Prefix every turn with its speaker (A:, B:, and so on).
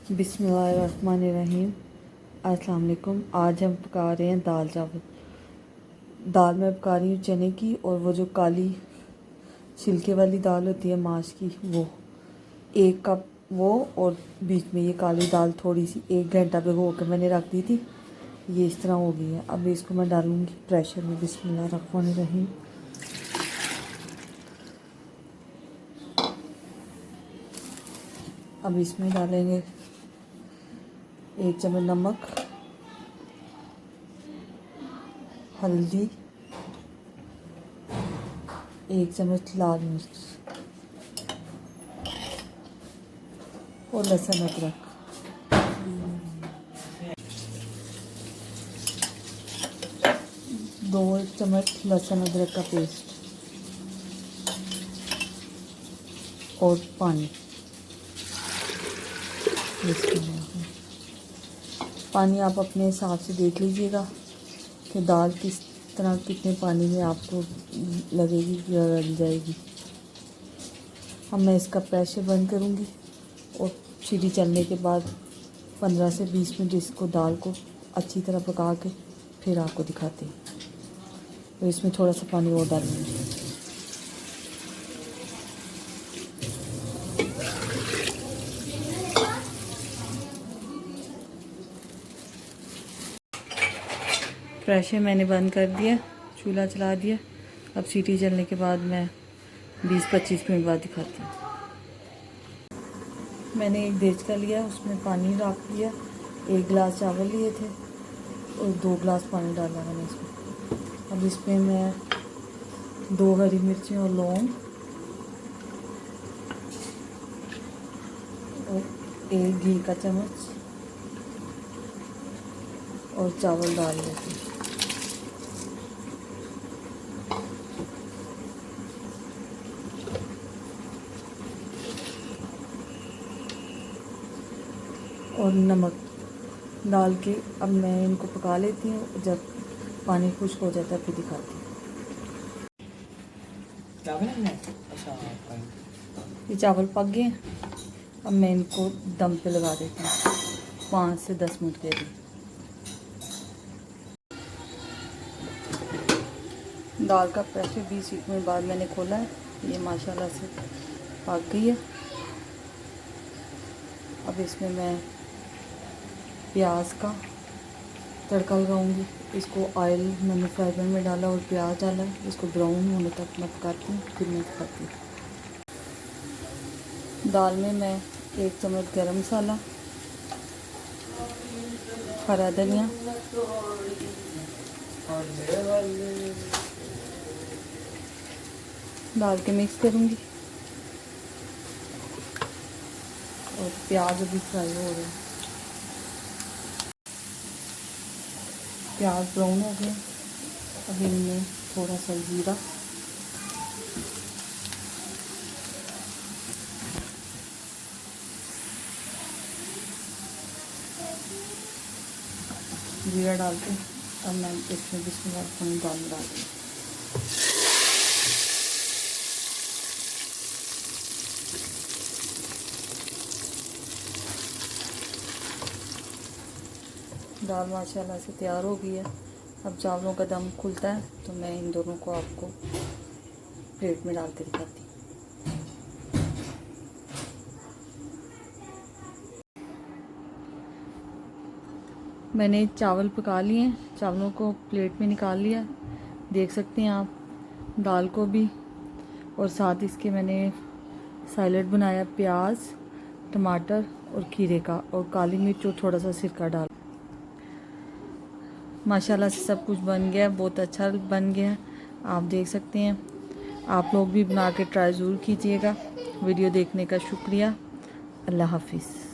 A: बिस्मिल्लाहिर्रहमानिर्रहीम। अस्सलाम वालेकुम। आज हम पका रहे हैं दाल चावल। दाल मैं पका रही हूँ चने की, और वो जो काली छिलके वाली दाल होती है माश की, वो 1 कप वो, और बीच में ये काली दाल थोड़ी सी 1 घंटा भिगो के मैंने रख दी थी। ये इस तरह हो गई है। अब इसको मैं डालूँगी प्रेशर में। बिस्मिल्लाहिर्रहमानिर्रहीम। अब इसमें डालेंगे 1 चम्मच नमक, हल्दी, 1 चम्मच लाल मिर्च और लहसुन अदरक। 2 चम्मच लहसुन अदरक का पेस्ट और पानी। पानी आप अपने हिसाब से देख लीजिएगा कि दाल किस तरह कितने पानी में आपको लगेगी कि गल जाएगी। अब मैं इसका प्रेशर बंद करूँगी और सीटी चलने के बाद 15 से 20 मिनट इसको दाल को अच्छी तरह पका के फिर आपको दिखाते हैं। तो इसमें थोड़ा सा पानी और डालेंगे। प्रेशर मैंने बंद कर दिया, चूल्हा चला दिया। अब सीटी चलने के बाद मैं 20-25 मिनट बाद दिखाती हूँ। मैंने एक देचका लिया, उसमें पानी रख दिया। 1 गिलास चावल लिए थे और 2 गिलास पानी डाला मैंने इसमें। अब इसमें मैं 2 हरी मिर्चें और लौंग और 1 घी का चम्मच और चावल डाल देती हूँ। और नमक डाल के अब मैं इनको पका लेती हूँ। जब पानी खुश्क हो जाता है फिर दिखाती हूँ। ये चावल पक गए। अब मैं इनको दम पे लगा देती हूँ 5 से 10 मिनट के लिए। दाल का प्रेशर 20 मिनट बाद मैंने खोला है। ये माशाल्लाह से पक गई है। अब इसमें मैं प्याज का तड़का लगाऊंगी। इसको ऑयल मैंने फ्राई पैन में डाला और प्याज डाला। इसको ब्राउन होने तक मैं पकाती हूँ, फिर मैं पकाती हूँ। दाल में मैं 1 चम्मच गरम मसाला, हरा धनिया, डाल के मिक्स करूँगी। और प्याज अभी फ्राई हो रहे हैं। प्याज ब्राउन हो गए। अब इनमें थोड़ा सा जीरा, डाल के अब मैं इसमें बिस्मिल्लाह दाल डाल दूँ। दाल माशाल्लाह से तैयार हो गई है। अब चावलों का दम खुलता है तो मैं इन दोनों को आपको प्लेट में डाल के दिखाती हूँ। मैंने चावल पका लिए हैं, चावलों को प्लेट में निकाल लिया। देख सकते हैं आप दाल को भी, और साथ इसके मैंने सैलेड बनाया, प्याज, टमाटर और खीरे का, और काली मिर्च और थोड़ा सा सिरका डाल। माशाल्लाह से सब कुछ बन गया, बहुत अच्छा बन गया। आप देख सकते हैं। आप लोग भी बना के ट्राई ज़रूर कीजिएगा। वीडियो देखने का शुक्रिया। अल्लाह हाफिज़।